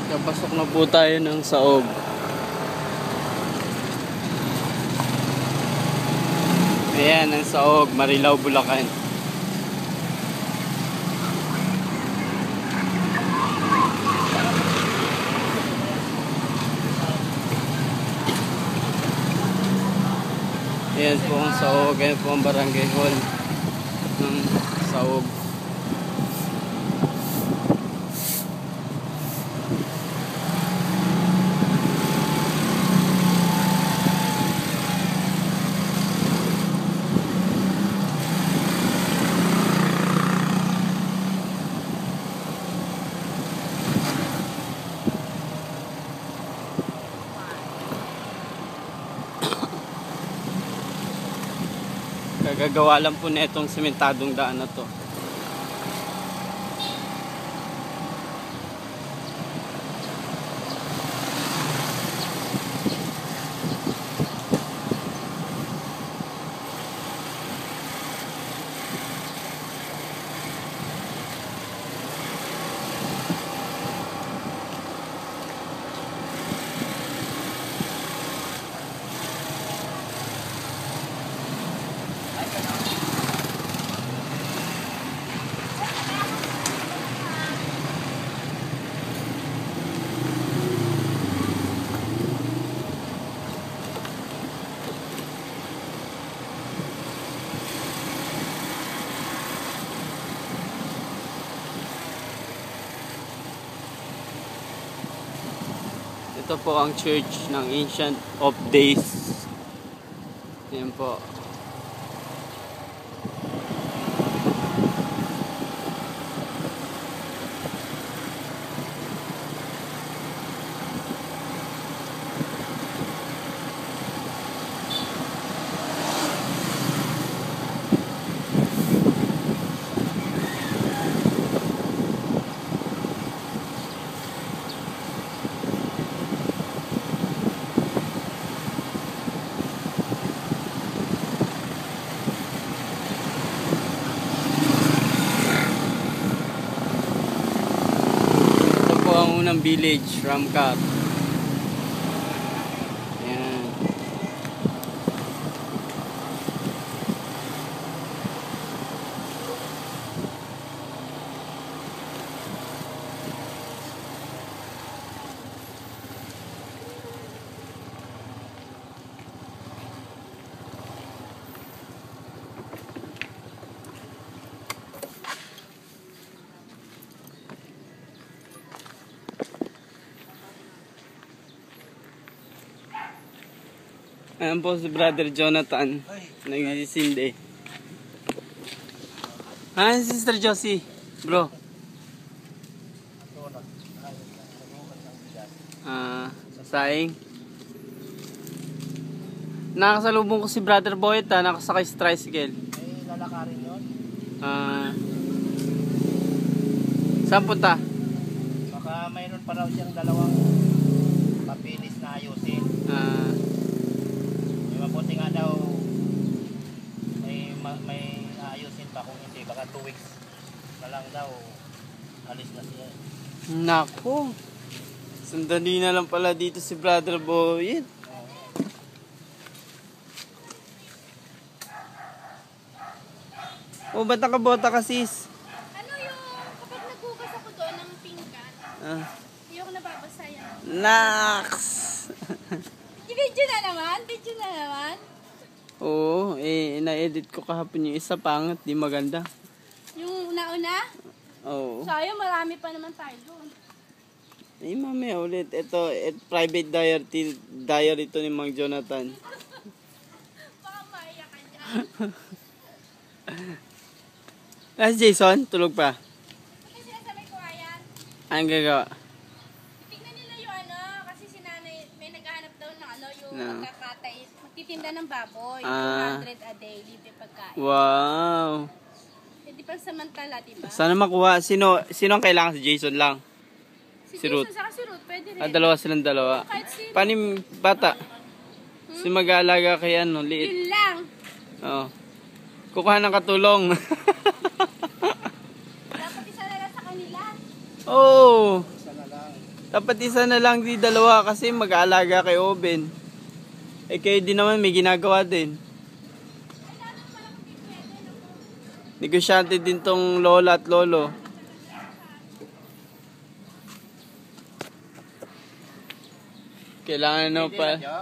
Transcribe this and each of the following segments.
Kapasok na po tayo ng Saog. Ayan ang Saog, Marilao, Bulacan. Ayan po ang Saog, ayan po ang barangay hall ng Saog. Kagagawa lang po na itong sementadong daan na to. Ito po ang church ng Ancient of Days. Yan po. Ang unang village, Ramcat. Ayan. Ayan po si Brother Jonathan, nagsisindi. Hi, Sister Josie, bro. Saing. Nakasalubong ko si Brother Boyet, nakasakay sa tricycle. Ay, lalakarin yun? Saan punta? Baka mayroon pa raw siyang dalawang papilis na ayusin. Mabuti nga daw may ayusin pa, kung hindi baka 2 weeks na lang daw alis na siya. Nako, sandali na lang pala dito si Brother Boyet. O ba't nakabota ka, sis? Ano yung kapag naghugas ako doon ng pinggan, hindi ako nababasa yan. Naks! Video na naman? Video na naman? Oo, na-edit ko kahapon yung isa, pangit, di maganda. Yung nauna? Oo. Sayang, marami pa naman tayo doon. Mamaya ulit. Ito, private diary ito ni Mang Jonathan. Baka maiyak ka dyan. Si Jason, tulog pa. Kasi sila sa may kuwayan. Anong gagawa? Tignan nila yung ano, kasi si nanay, may naghahanap daw ng ano, yung No. magkakatay. Magtitinda ng baboy. 200 a day, libre pagkain. Wow. Hindi pang samantala, diba? Sana makuha. Sino ang kailangan? Si Jason lang. Si si Jason, Ruth. saka si Ruth, pwede rin. Dalawa silang dalawa. Kahit sino. Paano yung bata? Si mag-aalaga kay ano, liit. Yun lang. Oo. Kukuha ng katulong. Dapat isa na lang sa kanila. Oh. Isa na lang. Dapat isa na lang, di dalawa kasi mag-aalaga kay Oben. Eh kayo din naman may ginagawa din. Negosyante din tong lola at lolo. Kailangan no Pwede pa. na, Jo.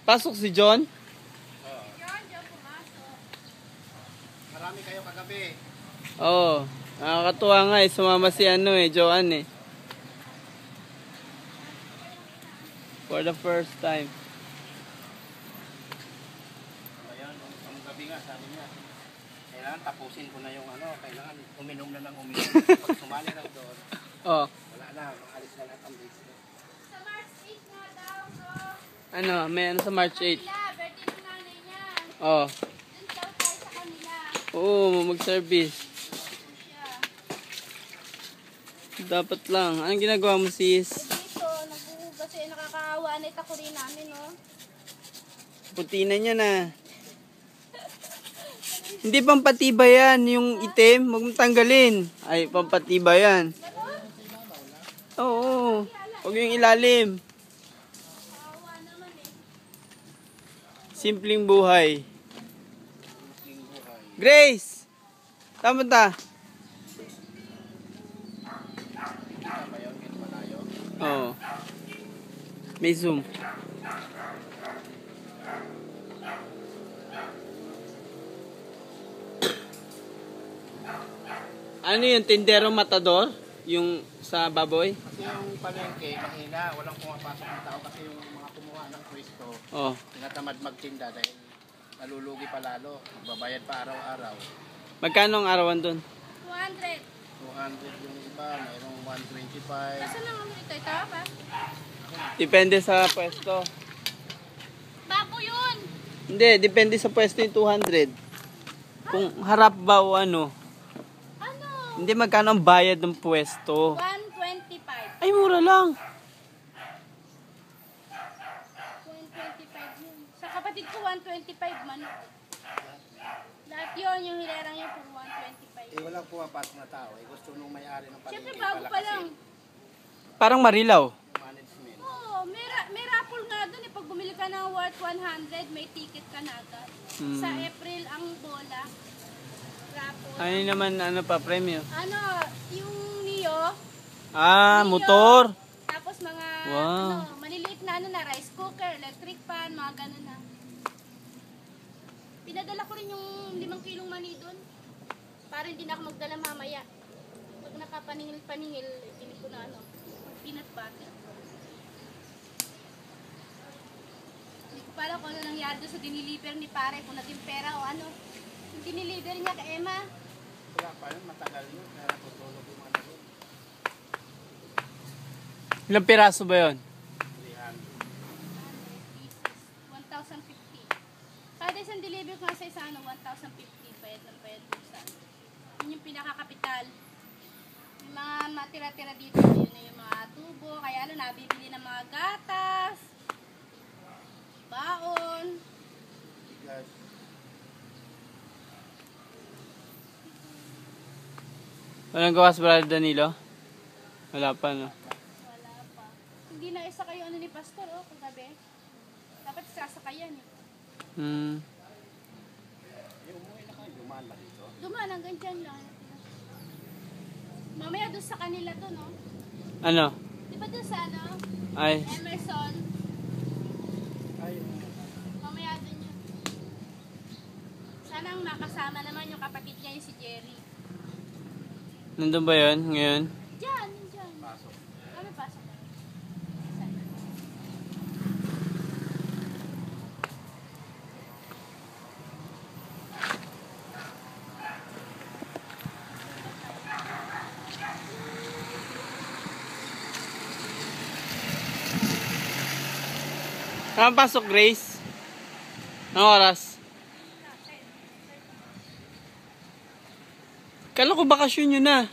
Pasok si John. Marami kayo kagabi. Oo. Nakakatuwa nga eh. Sumama si Joanne eh. For the first time. Ayan, ang gabi nga, sabi niya. Kailangan tapusin ko na yung kailangan uminom na ng uminom. Pag sumali lang doon, Oh. wala na, maalis na lahat ang dates. Sa March 8 na daw, bro. Ano, may ano sa March 8. Kanila, birthday ng nanay niya. Oh. Dun daw tayo sa kanila. Oo, mag-service. Yeah. Dapat lang. Anong ginagawa mo sis? Dito, naghuhugas eh. Nakakaawa na itako rin namin, no? Puti na niya na. Hindi pampatiba yan. Yung itim, huwag mong tanggalin. Ay, pampatiba yan. Oo. Huwag yung ilalim. Nakakaawa naman eh. Simpleng buhay. Grace! Tama ta? Oo. May zoom. Ano yung tindero matador? Yung sa baboy? Kasi yung palengke, mahina, walang pumapasok ng tao kasi yung mga kumuha ng pwesto, Oh. tinatamad magtinda dahil nalulugi pa lalo, magbabayad pa araw-araw. Magkano ang arawan dun? 200. 200 yung iba, mayroong 125. Nasaan ang ano ito? Ito ba? Depende sa pwesto. Bako yun! Hindi, depende sa pwesto yung 200. Kung harap ba o ano. Ano? Hindi magkano ang bayad ng pwesto. 125. Ay, mura lang. 125 yun. Sa kapatid ko, 125 man. Lahat yun, yung hilerang yun, puro 125. Walang pumapasok na tao. Gusto nung may-ari ng palengke. Siyempre, bago pa lang. Parang Marilaw. Management. Oo, may raffle nga dun eh. Pag bumili ka ng worth 100, may ticket ka na agad. Sa April ang bola. Raffle. Ano naman, ano pa, premyo? Ano, yung Neo. Ah, Neo, motor. Tapos mga, Wow. maliliit na rice cooker, electric pan, mga ganun na. Pinadala ko rin yung 5 kilong mani dun. Para hindi na ako magdala mamaya. Pag nakapaningil-paningil, pili ko na peanut butter. Hindi ko pala kung ano nangyari doon sa diniliver ni pare, kung naging pera o ano. Yung diniliver niya kay Emma. Wala pa yun, matagal yun. Kaya tutulog yung ano yun. Ilang piraso ba yun? 1,050. Kada isang deliver ko nga sa isa, 1,050. Bayad ng bayad po sa. Yun yung pinakakapital. Yung mga matira-tira dito, yun na yung mga tubo. Kaya nabibili ng mga gatas, baon. Guys, Walang gawas, Brother Danilo? Wala pa, no? Wala pa. Hindi na isa kayo ni Pastor, kagabi. Dapat sasakayan eh. umuwi na kayo. Dumaan na dito. Dumaan hanggang dyan lang. Mamaya doon sa kanila to, no? Ano? Di ba doon sa Ay, Emerson? Ay, Mamaya doon yun. Sana ang makasama naman yung kapatid niya yung si Jerry. nandun ba yun ngayon? Diyan, diyan. pasok. Kami pasok na. Sana. Saan pasok, Grace? Anong oras? Kala ko bakasyon yun na.